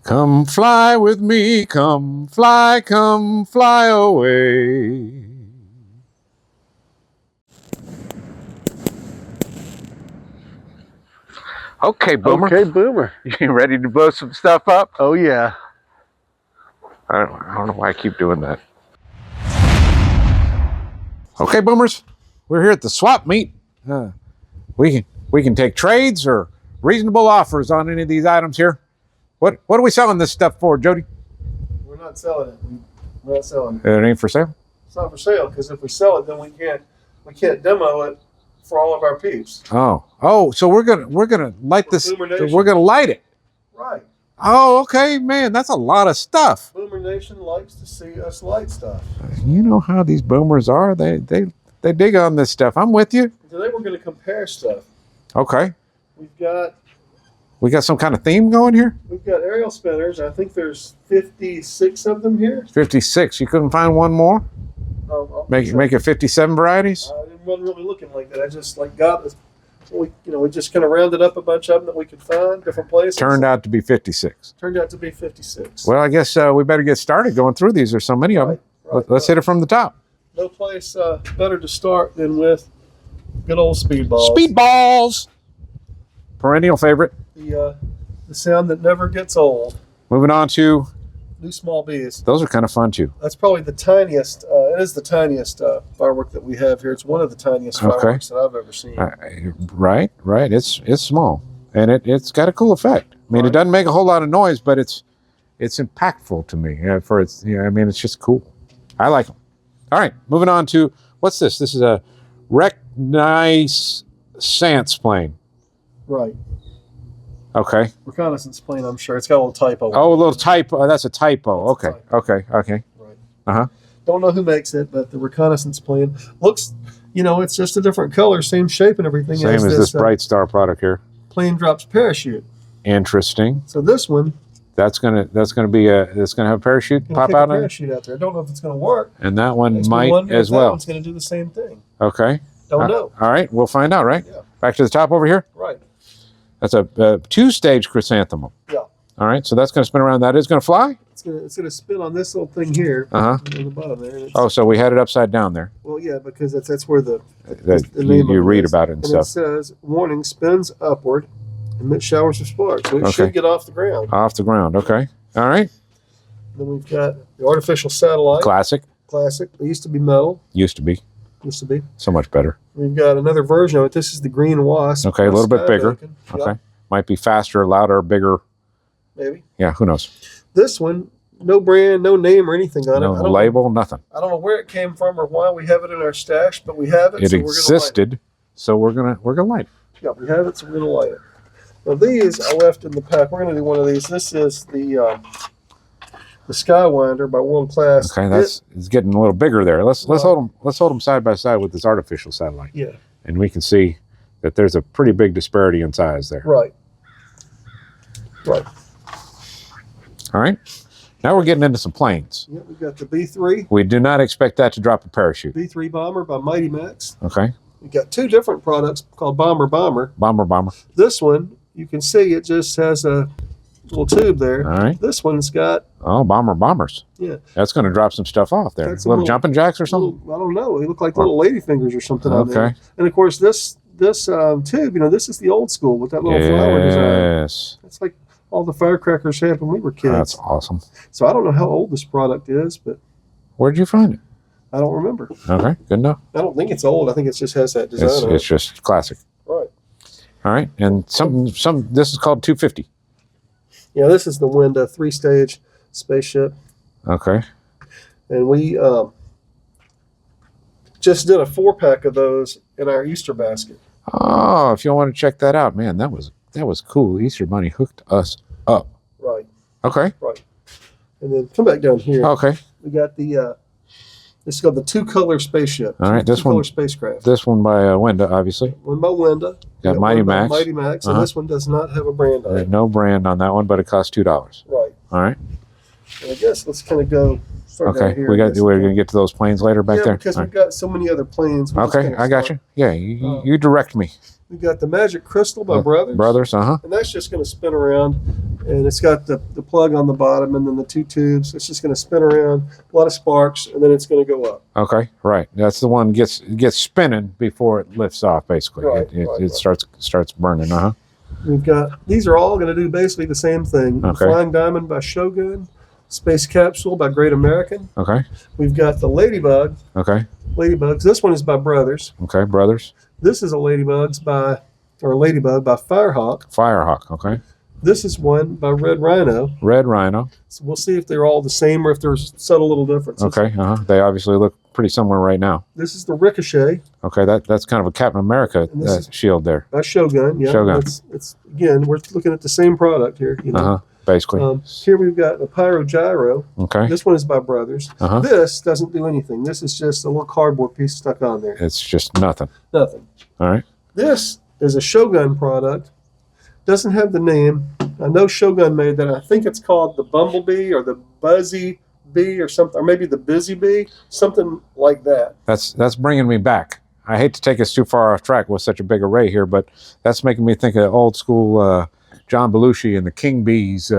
Come fly with me, come fly away. Okay, Boomer. Okay, Boomer. You ready to blow some stuff up? Oh, yeah. I don't know why I keep doing that. Okay, Boomers, we're here at the swap meet. We can take trades or reasonable offers on any of these items here. What are we selling this stuff for, Jody? We're not selling it. We're not selling it. It ain't for sale? It's not for sale because if we sell it, then we can't demo it for all of our peeps. Oh, so we're gonna light this. We're gonna light it. Right. Oh, okay, man, that's a lot of stuff. Boomer Nation likes to see us light stuff. You know how these boomers are. They dig on this stuff. I'm with you. Today we're going to compare stuff. Okay. We got some kind of theme going here? We've got aerial spinners. I think there's 56 of them here. 56. You couldn't find one more? Make it 57 varieties? I wasn't really looking like that. I just got this. We just kind of rounded up a bunch of them that we could find different places. Turned out to be 56. Turned out to be 56. Well, I guess we better get started going through these. There's so many of them. Let's hit it from the top. No place better to start than with good old speedballs. Speedballs! Perennial favorite. The sound that never gets old. Moving on to new small bees. Those are kind of fun too. That's probably the tiniest. It is the tiniest firework that we have here. It's one of the tiniest fireworks that I've ever seen. Right. It's small, and it's got a cool effect. I mean, it doesn't make a whole lot of noise, but it's impactful to me. It's just cool. I like them. All right, moving on to what's this? This is a Reconnaissance Plane. Right. Okay. Reconnaissance Plane, I'm sure. It's got a little typo. Oh, a little typo. That's a typo. Okay. Okay. Right. Uh-huh. Don't know who makes it, but the Reconnaissance Plane looks, it's just a different color, same shape and everything. Same as this Bright Star product here. Plane drops parachute. Interesting. So this one, that's gonna have a parachute pop out. Parachute out there. I don't know if it's gonna work. And that one might as well. That one's gonna do the same thing. Okay. Don't know. All right, we'll find out. Right. Yeah. Back to the top over here. Right. That's a 2-stage chrysanthemum. Yeah. All right, so that's going to spin around. That is going to fly? It's gonna spin on this little thing here. Uh-huh. On the bottom there. Oh, so we had it upside down there. Well, yeah, because that's where the you read about it and stuff. It says, warning, spins upward, emit showers of sparks. So it should get off the ground. Off the ground, okay. All right. Then we've got the artificial satellite. Classic. It used to be metal. Used to be. So much better. We've got another version of it. This is the green Wasp. Okay, a little bit bigger. Okay. Yep. Might be faster, louder, bigger. Maybe. Yeah, who knows? This one, no brand, no name or anything on it. No label, nothing. I don't know where it came from or why we have it in our stash, but we have it. It existed, so we're gonna light it. Yeah, we have it, so we're gonna light it. Now these I left in the pack. We're gonna do one of these. This is the Skywinder by World Class. Okay, it's getting a little bigger there. Let's hold them side by side with this artificial satellite. Yeah. And we can see that there's a pretty big disparity in size there. Right. All right. Now we're getting into some planes. Yeah, we've got the B3. We do not expect that to drop a parachute. B3 Bomber by Mighty Max. Okay. We've got two different products called Bomber. Bomber. This one, you can see it just has a little tube there. All right. This one's got... Oh, Bombers. Yeah. That's going to drop some stuff off there. Little jumping jacks or something? I don't know. They look like little lady fingers or something on there. Okay. And, of course, this tube, this is the old school with that little flower design. Yes. That's like all the firecrackers had when we were kids. That's awesome. So I don't know how old this product is, but... Where'd you find it? I don't remember. Okay, good enough. I don't think it's old. I think it just has that design. It's just classic. Right. All right, and this is called 250. Yeah, this is the Winda 3-stage spaceship. Okay. And we just did a 4-pack of those in our Easter basket. Oh, if you want to check that out, man, that was cool. Easter Bunny hooked us up. Right. Okay. Right. And then come back down here. Okay. We got the this is called the 2-color spaceship. All right, this one. 2-color spacecraft. This one by Winda, obviously. One by Winda. Got Mighty Max. Mighty Max, and this one does not have a brand on it. There's no brand on that one, but it costs $2. Right. All right. And I guess let's kind of go. Okay, here. we're going to get to those planes later back there. Because we've got so many other planes. Okay, I got you. Yeah, you direct me. We've got the Magic Crystal by Brothers. Brothers, And that's just going to spin around. And it's got the plug on the bottom and then the 2 tubes. It's just going to spin around, a lot of sparks, and then it's going to go up. Okay, right. That's the one gets spinning before it lifts off, basically. Right, It starts burning, We've got, these are all going to do basically the same thing. Okay. Flying Diamond by Shogun. Space Capsule by Great American. Okay. We've got the Ladybug. Okay. Ladybugs. This one is by Brothers. Okay, Brothers. This is a Ladybug by Firehawk. Firehawk, okay. This is one by Red Rhino. Red Rhino. So we'll see if they're all the same or if there's subtle little differences. Okay, They obviously look pretty similar right now. This is the Ricochet. Okay, that's kind of a Captain America shield there. By Shogun, yeah. Shogun. It's again, we're looking at the same product here. You know? Basically. Here we've got the Pyro Gyro. Okay. This one is by Brothers. This doesn't do anything. This is just a little cardboard piece stuck on there. It's just nothing. Nothing. All right. This is a Shogun product. Doesn't have the name. I know Shogun made that. I think it's called the Bumblebee or the Buzzy Bee or something, or maybe the Busy Bee, something like that. That's bringing me back. I hate to take us too far off track with such a big array here, but that's making me think of old school John Belushi and the King Bees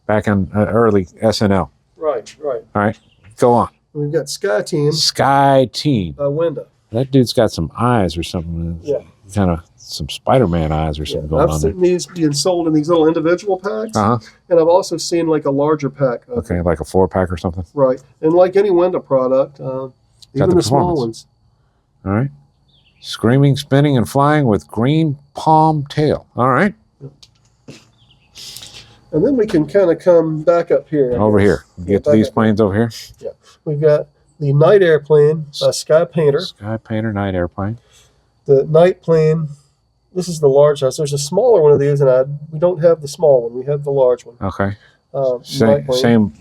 back in early SNL. Right. All right, go on. We've got Sky Team. Sky Team. Winda. That dude's got some eyes or something. Yeah. Kind of some Spider-Man eyes or something going on I've there. seen these being sold in these little individual packs. And I've also seen like a larger pack. Okay, like a 4-pack or something. Right. And like any Winda product, even the small ones. All right. Screaming, spinning, and flying with green palm tail. All right. And then we can kind of come back up here. Over here. Get to these planes over here. Yeah. We've got the Night Airplane by Sky Painter. Sky Painter Night Airplane. The Night Plane. This is the large size. There's a smaller one of these, and we don't have the small one. We have the large one. Okay. Same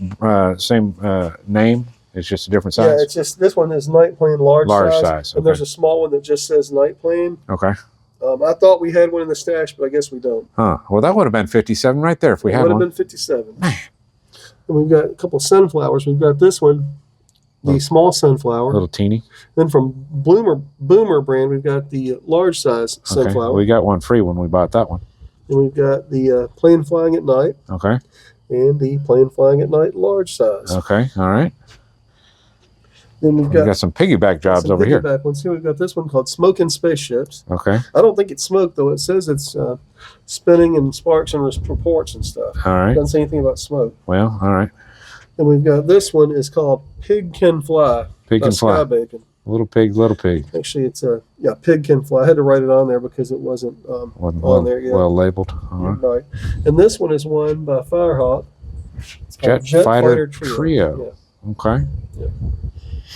name. It's just a different size. Yeah, it's just this one is Night Plane large size. Okay. And there's a small one that just says Night Plane. Okay. I thought we had one in the stash, but I guess we don't. Well, that would have been 57 right there if we had one. It would have been 57. And we've got a couple of sunflowers. We've got this one, the small sunflower. Little teeny. Then from Boomer brand, we've got the large size sunflower. We got one free when we bought that one. And we've got the plane flying at night. Okay. And the plane flying at night large size. Okay. All right. Then we've got some piggyback jobs over here. Piggyback ones here. We've got this one called Smokin Spaceships. Okay. I don't think it's smoke though. It says it's spinning and sparks and reports and stuff. All right. It doesn't say anything about smoke. Well, all right. And we've got this one is called Pig Can Fly. Pig Can Fly. Sky Bacon. Little pig, little pig. Actually, it's Pig Can Fly. I had to write it on there because it wasn't on there yet. Well labeled. All right. Right. And this one is one by Firehawk. Jet Fighter Trio. Yeah. Okay. Yeah.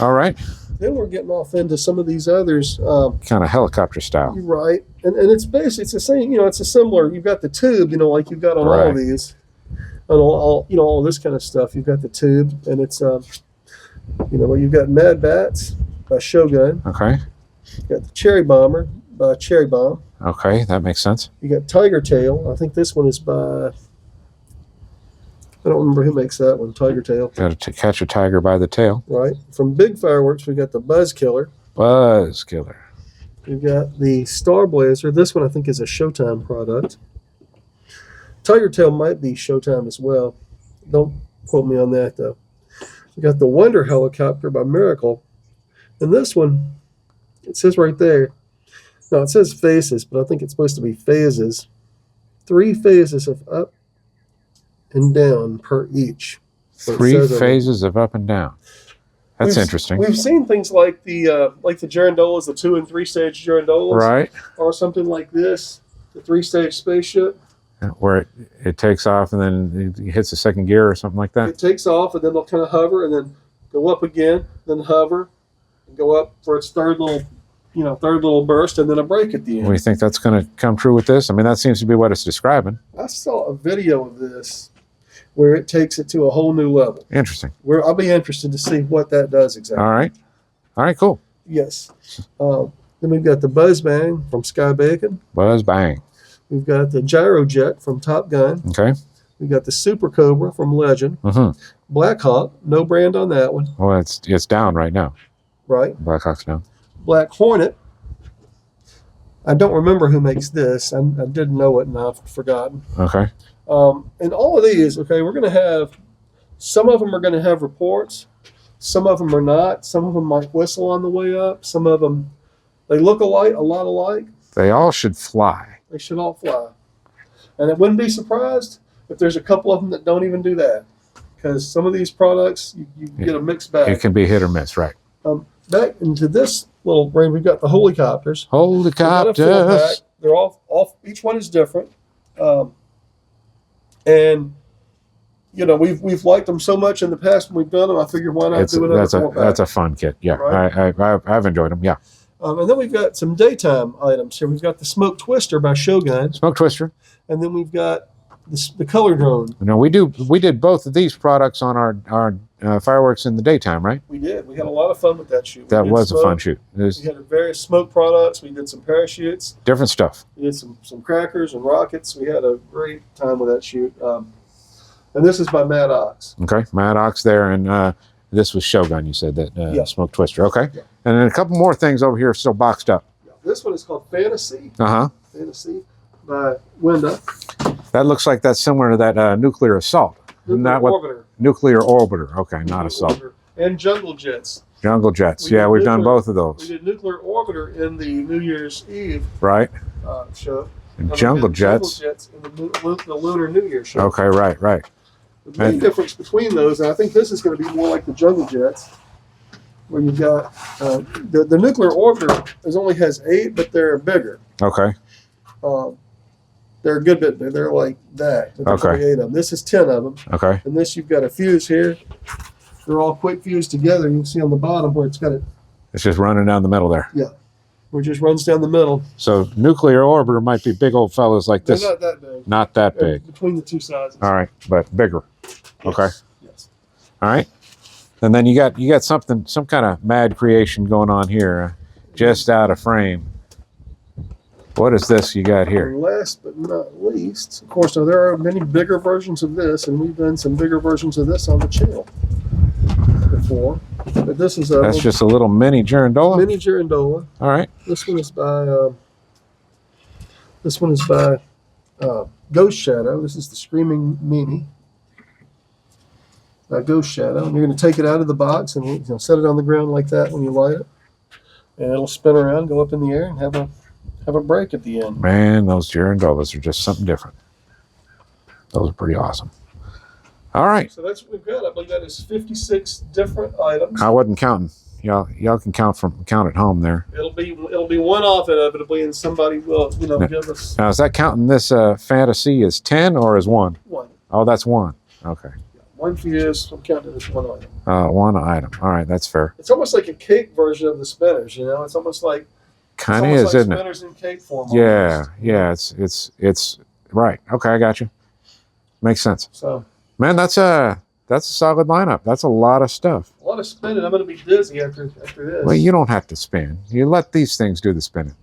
All right. Then we're getting off into some of these others. Kind of helicopter style. Right. And it's basically, it's the same, it's a similar, you've got the tube, like you've got on all of these. And all this kind of stuff. You've got the tube, and it's, you've got Mad Bats by Shogun. Okay. You've got the Cherry Bomber by Cherry Bomb. Okay, that makes sense. You got Tiger Tail. I think this one is by, I don't remember who makes that one, Tiger Tail. Got to catch a tiger by the tail. Right. From Big Fireworks, we got the Buzz Killer. Buzz Killer. We've got the Star Blazer. This one I think is a Showtime product. Tiger Tail might be Showtime as well. Don't quote me on that, though. We got the Wonder Helicopter by Miracle. And this one, it says right there, no, it says faces, but I think it's supposed to be phases. 3 phases of up and down per each. 3 phases of up and down. That's interesting. We've seen things like the Girandolas, the 2 and 3 stage Girandolas. Right. Or something like this, the 3-stage spaceship. Where it takes off and then it hits the second gear or something like that? It takes off and then they'll kind of hover and then go up again, then hover, and go up for its third little burst, and then a break at the end. We think that's going to come true with this? I mean, that seems to be what it's describing. I saw a video of this where it takes it to a whole new level. Interesting. I'll be interested to see what that does exactly. All right, cool. Yes. Then we've got the Buzz Bang from Sky Bacon. Buzz Bang. We've got the Gyro Jet from Top Gun. Okay. We've got the Super Cobra from Legend. Mm-hmm. Black Hawk, no brand on that one. Well, it's down right now. Right. Black Hawk's down. Black Hornet. I don't remember who makes this. I didn't know it and I've forgotten. Okay. And all of these, okay, we're going to have, some of them are going to have reports. Some of them are not. Some of them might whistle on the way up. Some of them, they look alike, a lot alike. They all should fly. They should all fly. And I wouldn't be surprised if there's a couple of them that don't even do that. Because some of these products, you get a mixed bag. It can be hit or miss, right? Back into this little brain, we've got the Holycopters. Holycopters. They're all, each one is different. And you know, we've liked them so much in the past when we've done them. I figured why not do another 4-pack. That's a fun kit. Yeah, right? I've enjoyed them. Yeah. And then we've got some daytime items here. We've got the Smoke Twister by Shogun. Smoke Twister. And then we've got the Color Drone. You know, we did both of these products on our fireworks in the daytime, right? We did. We had a lot of fun with that shoot. That was a fun shoot. We had various smoke products. We did some parachutes. Different stuff. We did some crackers and rockets. We had a great time with that shoot. And this is by Mad Ox. Okay, Mad Ox there, and this was Shogun. You said that yeah. Smoke Twister. Okay, yeah. And then a couple more things over here still boxed up. Yeah. This one is called Fantasy. Fantasy by Winda. That looks like that's similar to that nuclear assault. Nuclear Orbiter. Nuclear Orbiter. Okay, not assault. Orbiter. And Jungle Jets. Jungle Jets. We've done both of those. We did Nuclear Orbiter in the New Year's Eve show. And Jungle Jets in the Lunar New Year show. Okay, right. The main difference between those, and I think this is going to be more like the Jungle Jets, where you've got the Nuclear Orbiter only has 8, but they're bigger. Okay. They're a good bit bigger. They're like that. There's only 8 of them. This is 10 of them. Okay. And this, you've got a fuse here. They're all quick fused together. You can see on the bottom where it's got it. It's just running down the middle there. Yeah. Where it just runs down the middle. So Nuclear Orbiter might be big old fellows like this. They're not that big. Not that big. Between the two sizes. All right, but bigger. Yes. Okay. Yes. All right. And then you got something, some kind of mad creation going on here, just out of frame. What is this you got here? And last but not least, of course, now there are many bigger versions of this, and we've done some bigger versions of this on the channel before. But this is that's just a little mini Girandola. Mini Girandola. All right. This one is by Ghost Shadow. This is the Screaming Mini by Ghost Shadow. And you're going to take it out of the box and set it on the ground like that when you light it, and it'll spin around, go up in the air, and have a break at the end. Man, those Girandolas are just something different. Those are pretty awesome. All right. So that's what we've got. I believe that is 56 different items. I wasn't counting. Y'all can count at home there. It'll be one off inevitably, and somebody will give us. Now is that counting this fantasy as 10 or as 1? 1. Oh, that's 1. Okay. Yeah, 1 fuse. I'm counting it as 1 item. 1 item. All right, that's fair. It's almost like a cake version of the spinners. It's almost like. Kind of is, like isn't it? Spinners in cake form. Yeah, almost. yeah. It's right. Okay, I got you. Makes sense. So. Man, that's a solid lineup. That's a lot of stuff. A lot of spinning. I'm going to be dizzy after this. Well, you don't have to spin. You let these things do the spinning.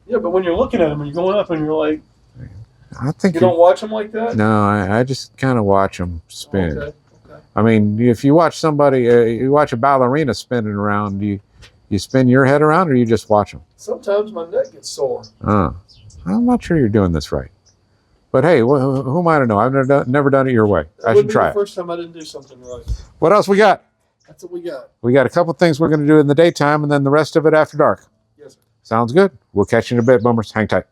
Yeah, but when you're looking at them and you're going up and you're like, I think you don't watch them like that. No, I just kind of watch them spin. Okay. I mean, if you watch somebody, you watch a ballerina spinning around, you spin your head around, or you just watch them? Sometimes my neck gets sore. I'm not sure you're doing this right. But hey, who am I to know? I've never done it your way. I should try it. The first time I didn't do something right. What else we got? That's what we got. We got a couple things we're going to do in the daytime, and then the rest of it after dark. Yes, sir. Sounds good. We'll catch you in a bit, Boomers. Hang tight.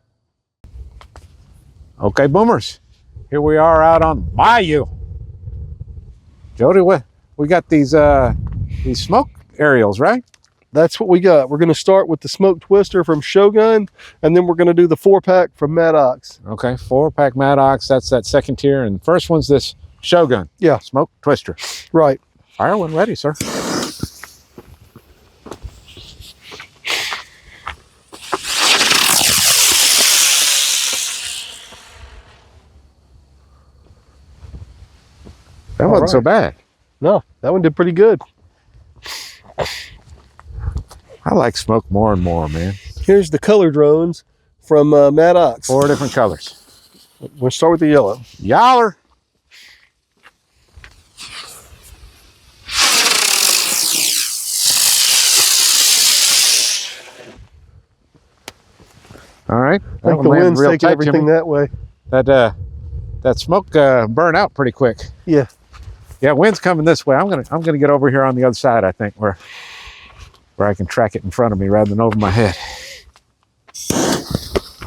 Okay, Boomers. Here we are out on Bayou. Jody, we got these smoke aerials, right? That's what we got. We're going to start with the Smoke Twister from Shogun, and then we're going to do the 4-pack from Mad Ox. Okay, 4-pack Mad Ox. That's that second tier, and the first one's this Shogun. Yeah. Smoke Twister. Right. Fire when ready, sir. That wasn't so bad. No, that one did pretty good. I like smoke more and more, man. Here's the color drones from Mad Ox. 4 different colors. We'll start with the yellow. Yaller. All right. I think the wind's taking everything that way. That smoke burned out pretty quick. Yeah. Yeah, wind's coming this way. I'm gonna get over here on the other side, I think, where I can track it in front of me rather than over my head.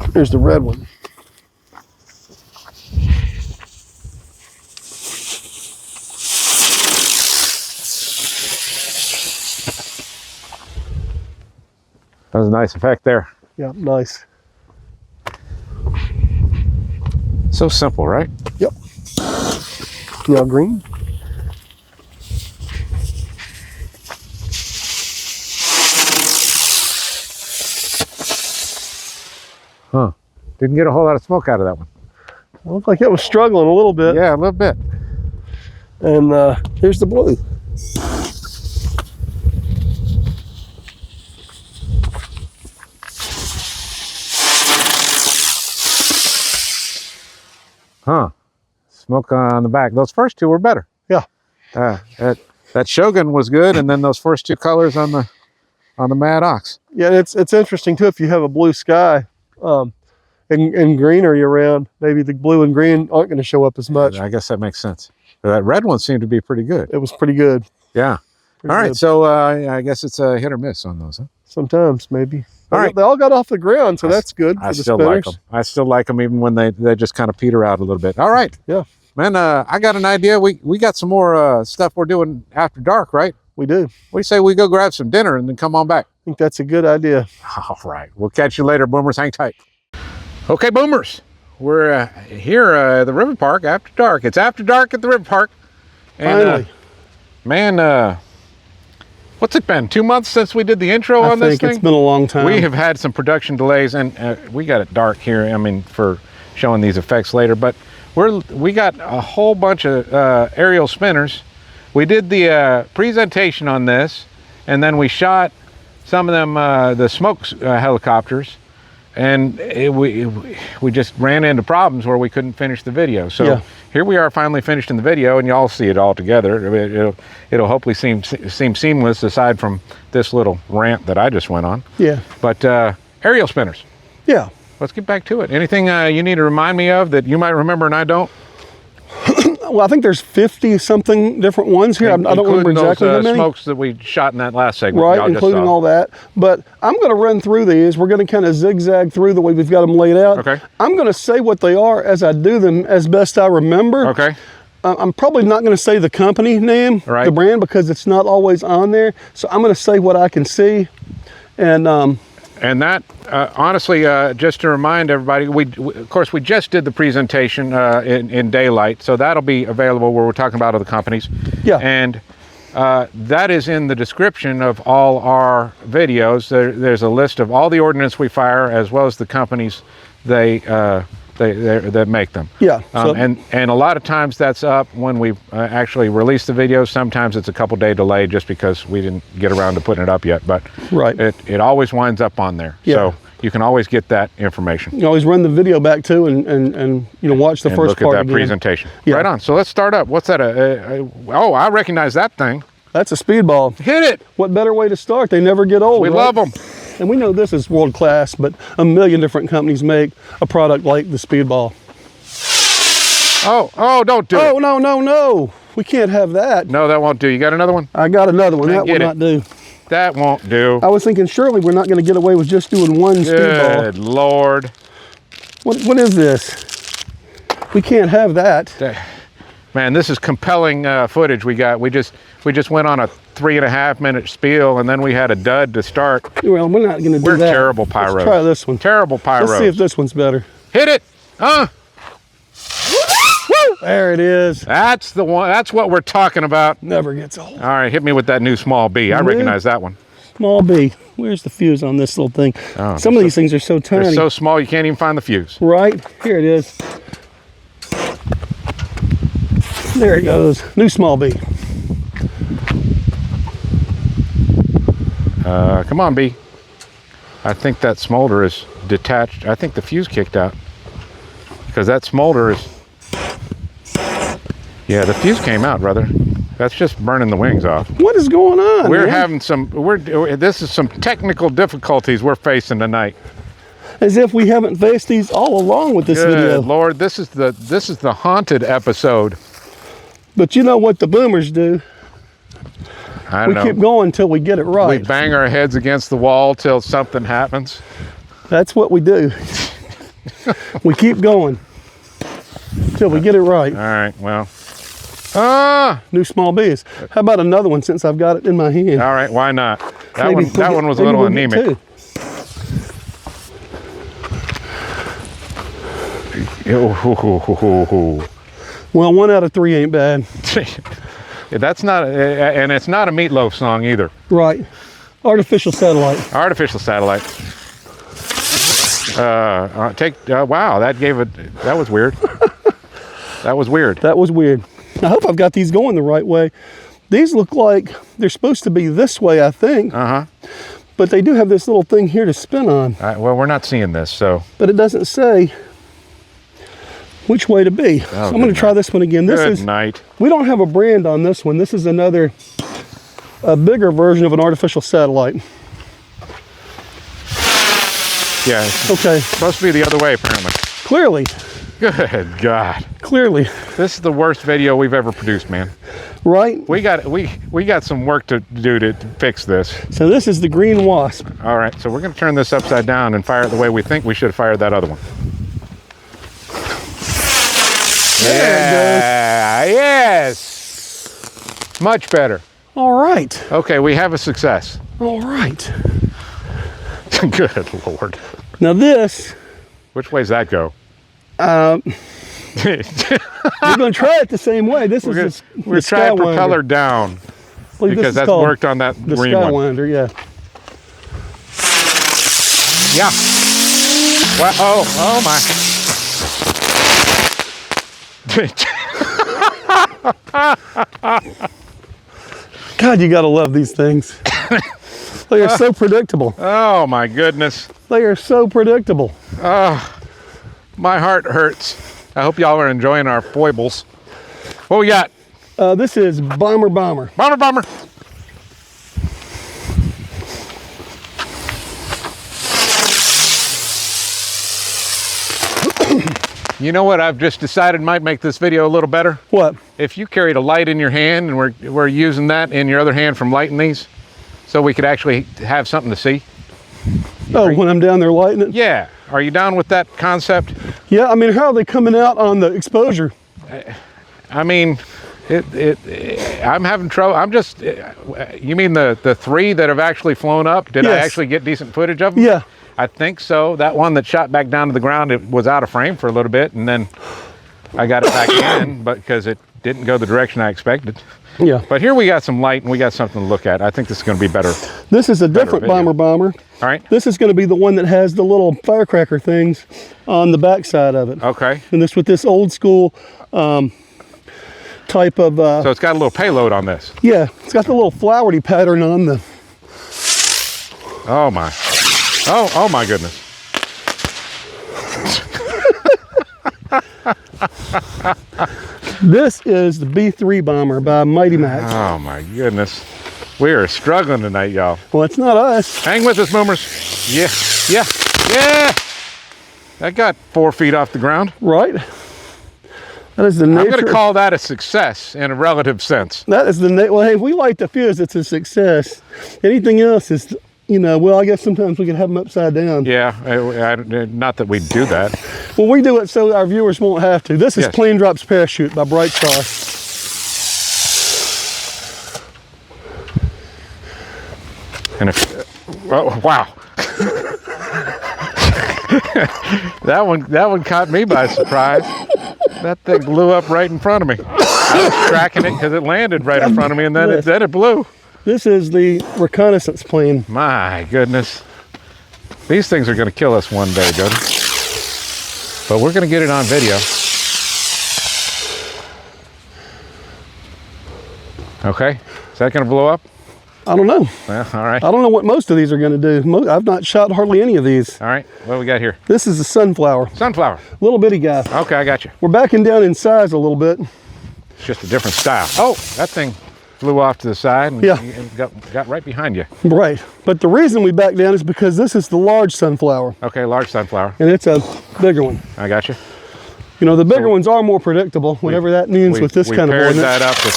There's the red one. That was a nice effect there. Yeah, nice. So simple, right? Yep. Now green. Huh. Didn't get a whole lot of smoke out of that one. Looked like it was struggling a little bit. Yeah, a little bit. And here's the blue. Huh. Smoke on the back. Those first two were better. Yeah. That Shogun was good, and then those first two colors on the Mad Ox. Yeah, it's interesting too. If you have a blue sky, and greenery around, maybe the blue and green aren't going to show up as much. I guess that makes sense. That red one seemed to be pretty good. It was pretty good. Yeah. Pretty all right. good. So I guess it's a hit or miss on those, huh? Sometimes maybe. All right. They all got off the ground, so that's good. I still like them. I still like them even when they just kind of peter out a little bit. All right. Yeah. Man, I got an idea. We got some more stuff we're doing after dark, right? We do. What do you say we go grab some dinner and then come on back? I think that's a good idea. All right. We'll catch you later, Boomers. Hang tight. Okay, Boomers. We're here at the river park after dark. It's after dark at the river park. And, Finally. Man, what's it been? 2 months since we did the intro on this thing? I think it's been a long time. We have had some production delays, and we got it dark here. I mean, for showing these effects later, but we got a whole bunch of aerial spinners. We did the presentation on this, and then we shot some of them, the smoke helicopters, and we just ran into problems where we couldn't finish the video. So yeah. Here we are finally finished in the video, and y'all see it all together. It'll hopefully seem seamless aside from this little rant that I just went on. Yeah. But aerial spinners. Yeah. Let's get back to it. Anything you need to remind me of that you might remember and I don't? Well, I think there's 50-something different ones here. I don't remember exactly how many. Smokes that we shot in that last segment. Right, including all that. But I'm going to run through these. We're going to kind of zigzag through the way we've got them laid out. Okay. I'm going to say what they are as I do them as best I remember. Okay. I'm probably not going to say the company name, right, the brand, because it's not always on there. So I'm going to say what I can see. And that, honestly, just to remind everybody, of course, we just did the presentation in daylight, so that'll be available where we're talking about other companies. Yeah. And that is in the description of all our videos. There's a list of all the ordnance we fire, as well as the companies that make them. Yeah. And a lot of times that's up when we actually release the video. Sometimes it's a couple day delay just because we didn't get around to putting it up yet. But right, it always winds up on there. Yeah. So you can always get that information. You can always run the video back too, and watch the first part look at that again. presentation. Yeah. Right on. So let's start up. What's that? Oh, I recognize that thing. That's a speedball. Hit it. What better way to start? They never get old. We love them. And we know this is world class, but a million different companies make a product like the speedball. Oh, don't do it. Oh, no. We can't have that. No, that won't do. You got another one? I got another one. That will not do. That won't do. I was thinking surely we're not going to get away with just doing one speedball. Good Lord. What is this? We can't have that. Man, this is compelling footage we got. We just went on a 3.5 minute spiel, and then we had a dud to start. Well, we're not going to do that. We're terrible pyros. Let's try this one. Terrible pyros. Let's see if this one's better. Hit it. There it is. That's the one. That's what we're talking about. Never gets old. All right, hit me with that new small B. I recognize that one. Small B. Where's the fuse on this little thing? Oh, some of these things are so tiny. They're so small you can't even find the fuse. Right. Here it is. There it goes. New small B. Come on, B. I think that smolder is detached. I think the fuse kicked out. Because that smolder is... Yeah, the fuse came out, brother. That's just burning the wings off. What is going on? We're having some... This is some technical difficulties we're facing tonight. As if we haven't faced these all along with this video. Good Lord, this is the haunted episode. But you know what the boomers do? I don't know. We keep going until we get it right. We bang our heads against the wall till something happens. That's what we do. We keep going until we get it right. All right, well. New small bees. How about another one since I've got it in my hand? All right, why not? That Maybe one was a little anemic. Well, 1 out of 3 ain't bad. That's not, and it's not a Meatloaf song either. Right. Artificial satellite. Artificial satellite. Wow, that was weird. That was weird. That was weird. I hope I've got these going the right way. These look like they're supposed to be this way, I think. But they do have this little thing here to spin on. Well, we're not seeing this, so. But it doesn't say which way to be. Oh, I'm going to try this one again. Good night. We don't have a brand on this one. This is a bigger version of an artificial satellite. Yeah. Okay. Supposed to be the other way, apparently. Clearly. Good God. Clearly. This is the worst video we've ever produced, man. Right? We got some work to do to fix this. So this is the green Wasp. All right, so we're going to turn this upside down and fire it the way we think we should have fired that other one. Yeah, yes. Much better. All right. Okay, we have a success. All right. Good Lord. Now this. Which way does that go? We're going to try it the same way. This is we're trying propeller down because that's worked on that green one. Skywinder, yeah. Yeah. Well, oh my. God, you got to love these things. They are so predictable. Oh my goodness. They are so predictable. My heart hurts. I hope y'all are enjoying our foibles. What we got? This is Bomber. Bomber. You know what I've just decided might make this video a little better? What? If you carried a light in your hand and we're using that in your other hand from lighting these, so we could actually have something to see. Oh, when I'm down there lighting it? Yeah. Are you down with that concept? Yeah, I mean, how are they coming out on the exposure? I mean, I'm having trouble. I'm just, you mean the 3 that have actually flown up? Did I actually get decent footage of them? Yeah. I think so. That one that shot back down to the ground, it was out of frame for a little bit, and then I got it back in, but because it didn't go the direction I expected. Yeah. But here we got some light and we got something to look at. I think this is going to be better. This is a different Bomber. All right. This is going to be the one that has the little firecracker things on the back side of it. Okay. And this with this old school type of... so it's got a little payload on this. Yeah. It's got the little flowery pattern on the... Oh my. Oh my goodness. This is the B3 bomber by Mighty Max. Oh my goodness. We are struggling tonight, y'all. Well, it's not us. Hang with us, boomers. Yeah. That got 4 feet off the ground. Right. That is the nature. I'm going to call that a success in a relative sense. That is well, hey, if we light the fuse, it's a success. Anything else is, well, I guess sometimes we can have them upside down. Yeah, not that we do that. Well, we do it so our viewers won't have to. This is Plane Drops Parachute by Bright Star. And wow. that one caught me by surprise. That thing blew up right in front of me. I was tracking it because it landed right in front of me, and then it blew. This is the Reconnaissance Plane. My goodness. These things are going to kill us one day, Jody. But we're going to get it on video. Okay. Is that going to blow up? I don't know. Well, all right. I don't know what most of these are going to do. I've not shot hardly any of these. All right. What do we got here? This is a Sunflower. Sunflower. Little bitty guy. Okay, I got you. We're backing down in size a little bit. It's just a different style. Oh, that thing. flew off to the side and, Yeah. and got right behind you. Right. But the reason we backed down is because this is the large sunflower, Okay, large sunflower. and it's a bigger one. I got you. You know, the bigger ones are more predictable, whatever that means with this kind of paired ordnance. that up with,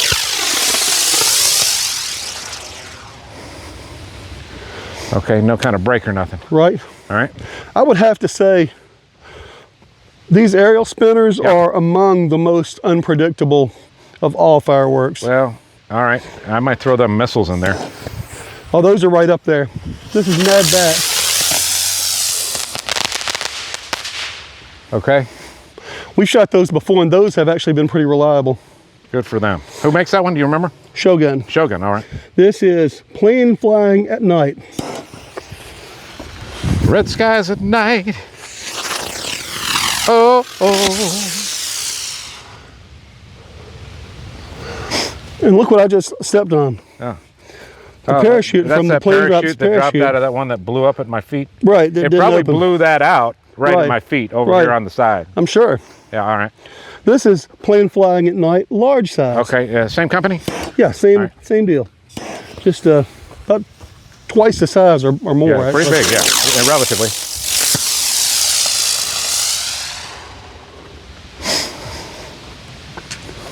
okay, no kind of break or nothing. Right. All right. I would have to say these aerial spinners are among the most unpredictable of all fireworks. Well, all right. I might throw them missiles in there. Oh, those are right up there. This is Mad Bat. Okay. We shot those before, and those have actually been pretty reliable. Good for them. Who makes that one? Do you remember? Shogun. Shogun. All right. This is plane flying at night. Red skies at night. Oh, oh. And look what I just stepped on. Oh. The parachute That's from the that plane drops parachute that dropped parachute. out of that one that blew up at my feet. Right. That It didn't probably open. blew that out right Right. at my feet over Right. here on the side. I'm sure. Yeah, all right. This is plane flying at night, large size. Okay, same company? Yeah, same Right. same deal. Just about twice the size or more. Yeah, pretty actually. big, yeah, relatively.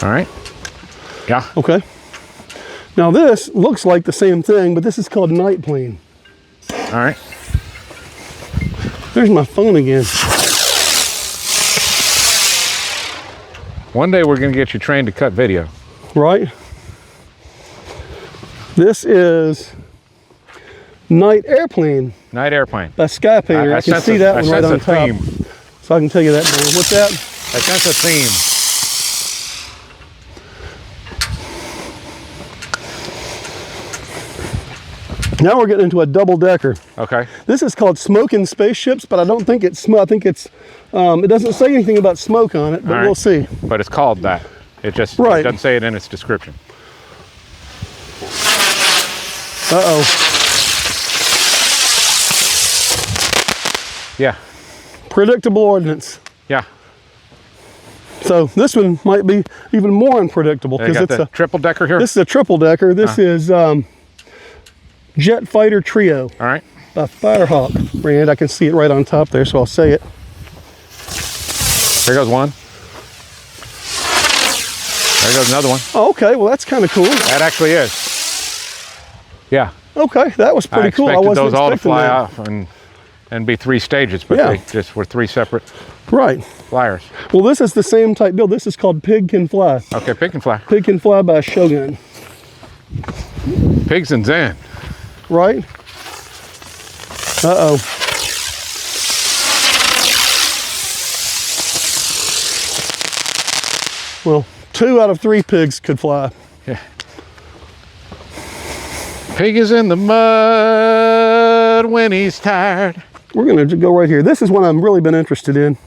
All right. Yeah. Okay. Now this looks like the same thing, but this is called night plane. All right. There's my phone again. One day we're going to get you trained to cut video. Right? This is Night Airplane Night airplane. by Sky Painter. I can sense see a- that I one right sense on a top. theme. So I can tell you that now. What's that? I sense a theme. Now we're getting into a double decker. Okay. This is called Smokin Spaceships, but I don't think it's smoke. I think it's, it doesn't say anything about smoke on it, but All right. we'll see. But it's called that. It just Right. it doesn't say it in its description. Uh-oh. Yeah. Predictable ordnance. Yeah. So this one might be even more unpredictable They because got it's the a, triple decker here. this is a triple decker. This is Jet Fighter Trio All right. by Firehawk brand. I can see it right on top there, so I'll say it. There goes one. There goes another one. Oh, okay, well that's kind of cool. That actually is. Yeah. Okay, that was pretty I cool. I expected wasn't those all to expecting fly that. off and be 3 stages, but Yeah. they just were 3 separate Right. flyers. Well, this is the same type build. This is called Pig Can Fly. Okay, pig can fly. Pig Can Fly by Shogun. Pigs and Zen. Right? Uh-oh. Well, 2 out of 3 pigs could fly. Yeah. Pig is in the mud when he's tired. We're going to go right here. This is one I've really been interested in.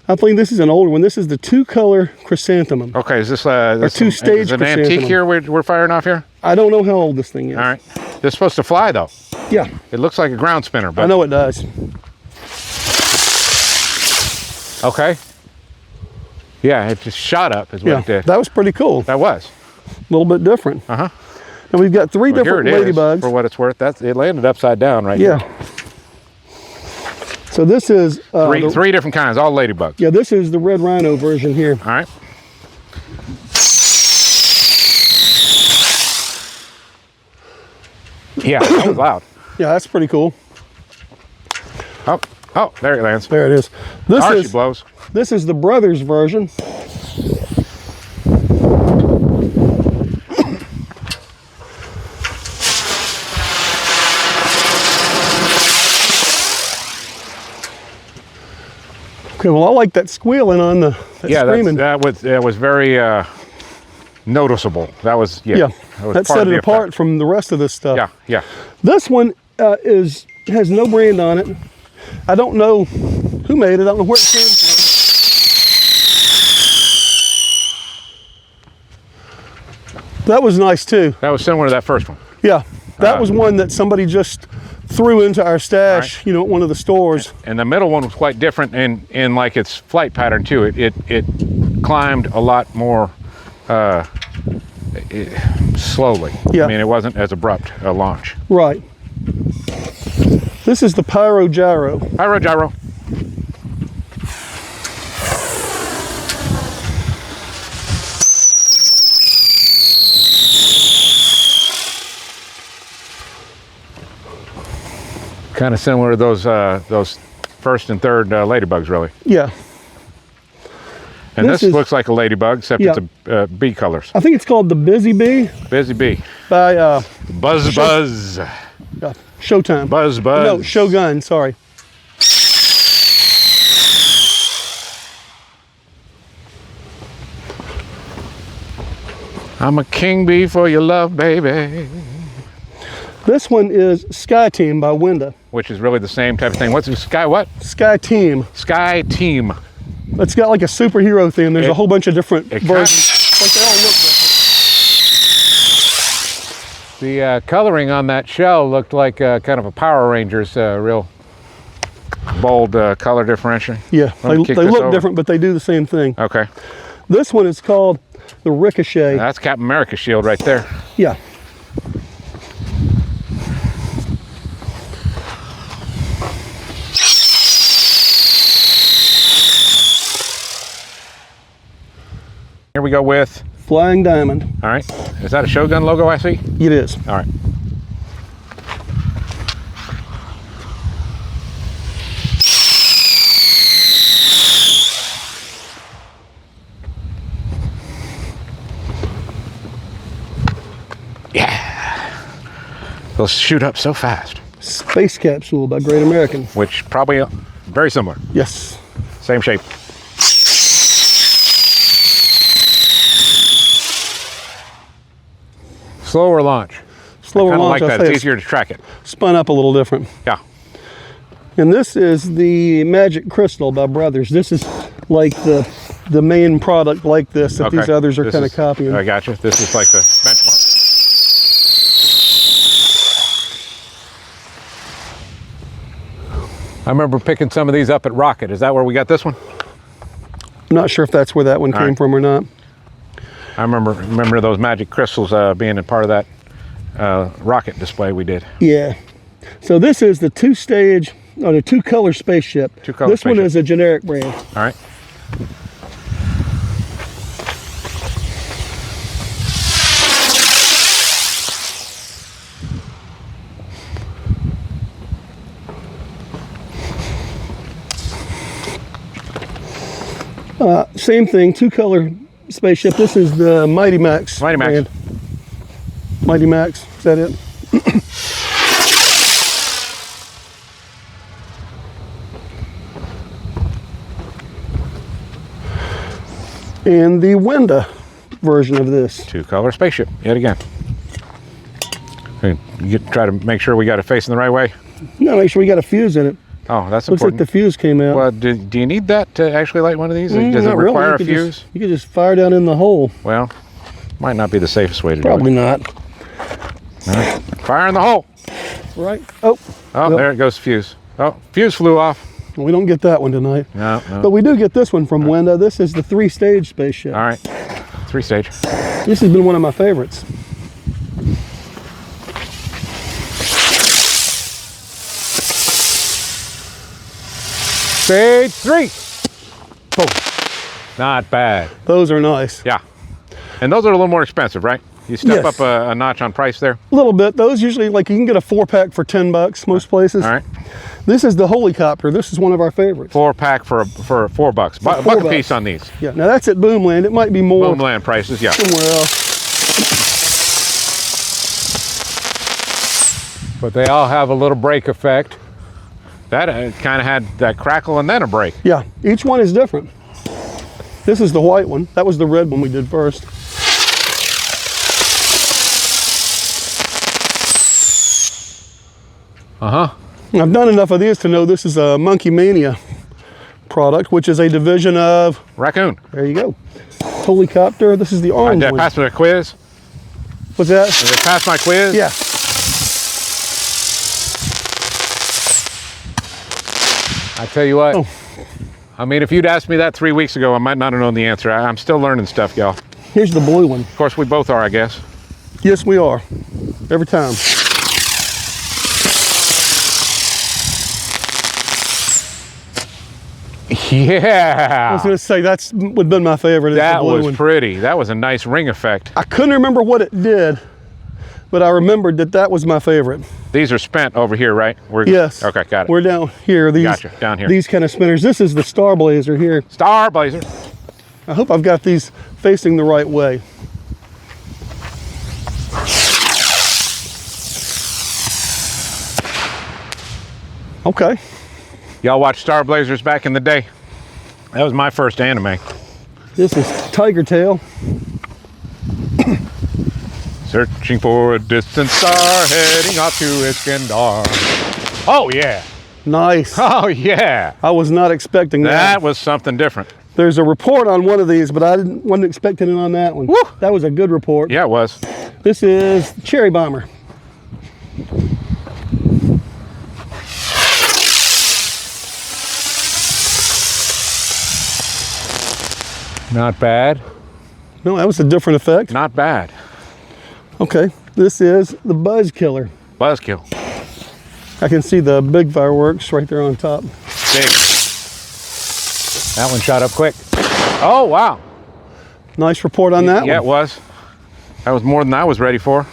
I think this is an older one. This is the 2-color chrysanthemum. Okay, is this, 2-stage is an chrysanthemum. antique here we're firing off here? I don't know how old this thing is. All right. They're supposed to fly though. Yeah, It looks like a ground spinner, but I know it does. okay. Yeah, it just shot up is what Yeah, it did. that was pretty cool. That was. A little bit different. Uh-huh. And we've got 3 Well, here different it is, ladybugs. for what it's worth. It landed upside down right Yeah. here. So this is Three different kinds, all ladybugs. yeah, this is the Red Rhino version here. All right. Yeah, that was loud. Yeah, that's pretty cool. Oh, there it lands. There it is. This She is blows. this is the Brothers version. Okay, well, I like that squealing on the Yeah, screaming. that was very noticeable. That was Yeah, was that part set of it the apart effect. from the rest of this stuff. Yeah, yeah. This one has no brand on it. I don't know who made it. I don't know where it came from. That was nice too. That was similar to that first one. Yeah, that was one that somebody just threw into our stash, Right. you know, at one of the stores. And the middle one was quite different in like its flight pattern too. It climbed a lot more. slowly. Yeah. I mean, it wasn't as abrupt a launch. Right. This is the Pyro Gyro. Pyro Gyro. Kind of similar to those first and third ladybugs, really. Yeah. And this looks like a ladybug, except it's a bee colors. I think it's called the Busy Bee. Busy Bee. By Buzz. Showtime. Buzz. No, Shogun, sorry. I'm a king bee for your love, baby. This one is Sky Team by Winda. Which is really the same type of thing. What's the Sky what? Sky Team. Sky Team. It's got like a superhero theme. There's a whole bunch of different versions. Like they all look different. The coloring on that shell looked like kind of a Power Rangers, real bold color differentiation. Yeah, they look different, but they do the same thing. Okay. This one is called the Ricochet. That's Captain America's shield right there. Yeah. Here we go with Flying Diamond. All right. Is that a Shogun logo I see? It is. All right. Yeah. They'll shoot up so fast. Space Capsule by Great American. Which probably very similar. Yes. Same shape. Slower launch. Slower launch. I like that. It's easier to track it. Spun up a little different. Yeah. And this is the Magic Crystal by Brothers. This is like the main product like this that these others are kind of copying. I got you. This is like the benchmark. I remember picking some of these up at Rocket. Is that where we got this one? I'm not sure if that's where that one came from or not. I remember those magic crystals being a part of that rocket display we did. Yeah. So this is the two color spaceship. This one is a generic brand. All right. Same thing, two color spaceship. This is the Mighty Max. Mighty Max. Brand. Mighty Max. Is that it? And the Winda version of this. Two color spaceship yet again. Try to make sure we got it facing the right way. No, make sure we got a fuse in it. Oh, that's Looks important. like the fuse came out. Well, do you need that to actually light one of these? Does it Not require really. a fuse? You could just fire down in the hole. Well, might not be the safest way to Probably do it. not. All right. Fire in the hole. Right. Oh. Oh, Yep. there it goes, fuse. Oh, fuse flew off. We don't get that one tonight. No. But we do get this one from Winda. This is the 3-stage spaceship. All right. 3-stage. This has been one of my favorites. Stage 3. Boom. Not bad. Those are nice. Yeah. And those are a little more expensive, right? You step Yes. up a notch on price there? A little bit. Those usually, like, you can get a 4-pack for $10 most places. All right. This is the Helicopter. This is one of our favorites. 4-pack for $4. Buck a piece on these. Yeah. Now that's at Boomland. It might be more Boomland prices, yeah. somewhere else. But they all have a little brake effect. That kind of had that crackle and then a brake. Yeah. Each one is different. This is the white one. That was the red one we did first. Uh-huh. I've done enough of these to know this is a Monkey Mania product, which is a division of... Raccoon. There you go. Helicopter. This is the orange Did I one. pass my quiz? What's that? Did I pass my quiz? Yeah. I tell you what. Oh. I mean, if you'd asked me that 3 weeks ago, I might not have known the answer. I'm still learning stuff, y'all. Here's the blue one. Of course, we both are, I guess. Yes, we are. Every time. Yeah. I was going to say, that's would have been my favorite. That was pretty. That was a nice ring effect. I couldn't remember what it did, but I remembered that that was my favorite. These are spent over here, right? Yes. Okay, got it. We're down here. These, gotcha, down here. These kind of spinners. This is the Star Blazer here. Star Blazer. I hope I've got these facing the right way. Okay. Y'all watched Star Blazers back in the day? That was my first anime. This is Tiger Tail. Searching for a distant star, heading off to Iskandar. Oh yeah. Nice. Oh yeah. I was not expecting that. That was something different. There's a report on one of these, but I wasn't expecting it on that one. Woo! That was a good report. Yeah, it was. This is Cherry Bomber. Not bad. No, that was a different effect. Not bad. Okay, this is the Buzz Killer. Buzzkill. I can see the big fireworks right there on top. Big. That one shot up quick. Oh, wow. Nice report on that Yeah, one. it was. That was more than I was ready for.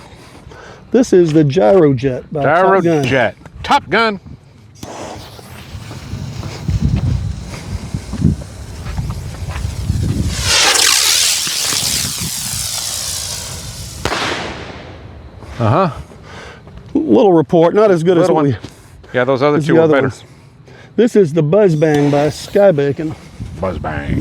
This is the Gyro Jet by Gyro Top Gun. Jet. Top Gun. Uh-huh. Little report, not as good as Little what one. Yeah, those other as two the were other better. ones. This is the Buzz Bang by Sky Bacon. Buzz bang.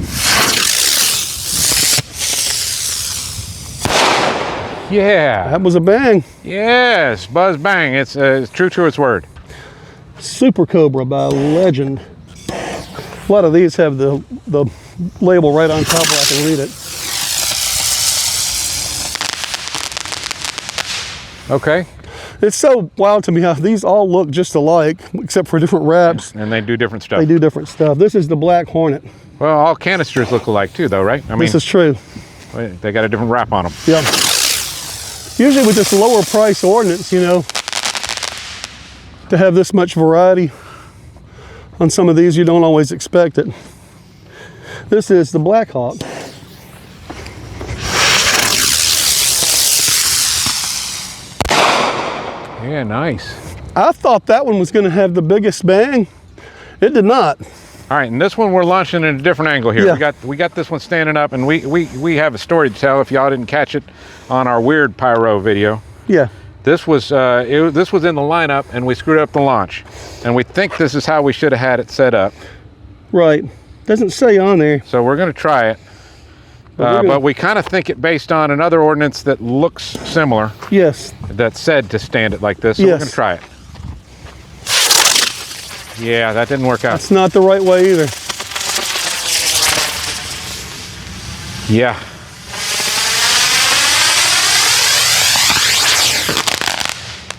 Yeah. That was a bang. Yes, Buzz Bang. It's true to its word. Super Cobra by Legend. A lot of these have the label right on top where I can read it. Okay. It's so wild to me how these all look just alike, except for different wraps. And they do different stuff. They do different stuff. This is the Black Hornet. Well, all canisters look alike too, though, right? I mean, This is true. they got a different wrap on them. Yeah. Usually with this lower price Ordnance, you know, to have this much variety on some of these, you don't always expect it. This is the Black Hawk. Yeah, nice. I thought that one was going to have the biggest bang. It did not. All right, and this one we're launching in a different angle here. Yeah. We got this one standing up, and we have a story to tell. If y'all didn't catch it on our weird pyro video, Yeah. this was this was in the lineup, and we screwed up the launch, and we think this is how we should have had it set up. Right. Doesn't say on there. So we're going to try it, but we kind of think it based on another ordinance that looks similar Yes. that said to stand it like this. So we're Yes. going to try it. Yeah, that didn't work out. That's not the right way either. Yeah.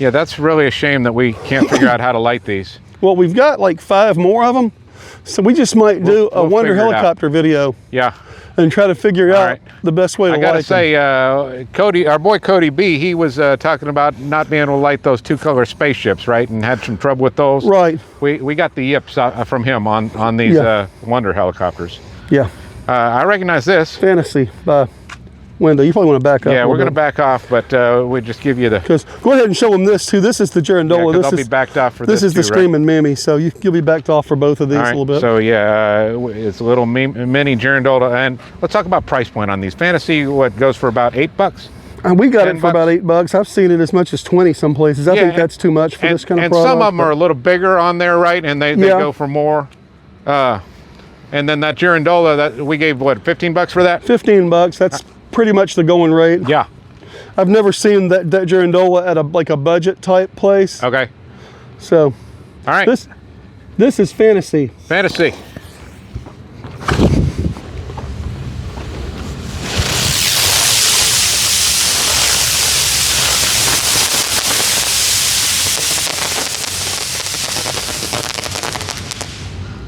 Yeah, that's really a shame that we can't figure out how to light these. Well, we've got like 5 more of them, so we just might do a we'll Wonder figure it out. Helicopter video Yeah. and try to figure out right. the best way to I gotta light them. say, Cody, our boy Cody B, he was talking about not being able to light those 2-color spaceships, right? And had some trouble with those. Right. We got the yips from him on these Yeah. Wonder helicopters. Yeah. I recognize this. Fantasy by Winda. You probably want to back up. Yeah, we're going to back off, but we just give you the. Because go ahead and show them this too. This is the Yeah, Girandola. 'cause this I'll is be backed off for this. this is the too, right? Screaming Mammy. So you'll be backed off for both of these All a right, little bit. so yeah, it's a little mini Girandola, and let's talk about price point on these. Fantasy, what goes for about $8? And we got it $10 for about $8. I've seen it as much as 20 some places. I Yeah, think that's too much for this kind of and product. some of them are a little bigger on there, right? And they Yeah. go for more. And then that Girandola that we gave, what, $15 for that? $15. That's pretty much the going rate. Yeah. I've never seen that Girandola at a budget type place. Okay. So All right. this is Fantasy. Fantasy.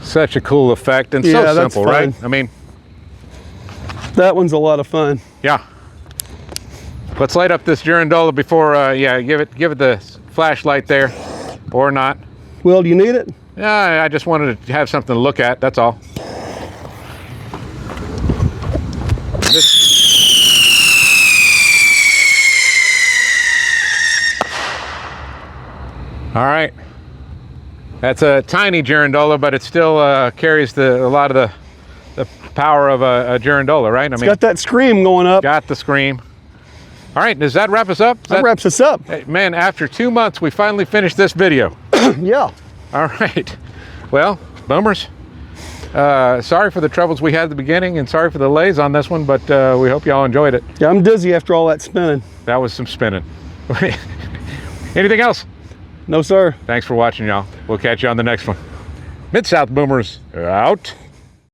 Such a cool effect and Yeah, so that's simple, right? fun. I mean, That one's a lot of fun. Yeah. Let's light up this Girandola before, yeah, give it the flashlight there, or not. Will, do you need it? Yeah, I just wanted to have something to look at, that's all. All right. That's a tiny Girandola, but it still carries a lot of the power of a Girandola, right? I It's got that scream going up. Got the scream. All right, does that wrap us up? That wraps us up. Hey, man, after 2 months, we finally finished this video. Yeah. All right. Well, boomers, sorry for the troubles we had at the beginning, and sorry for the delays on this one, but we hope y'all enjoyed it. Yeah, I'm dizzy after all that spinning. That was some spinning. Anything else? No, sir. Thanks for watching, y'all. We'll catch you on the next one. Mid-South Boomers, out.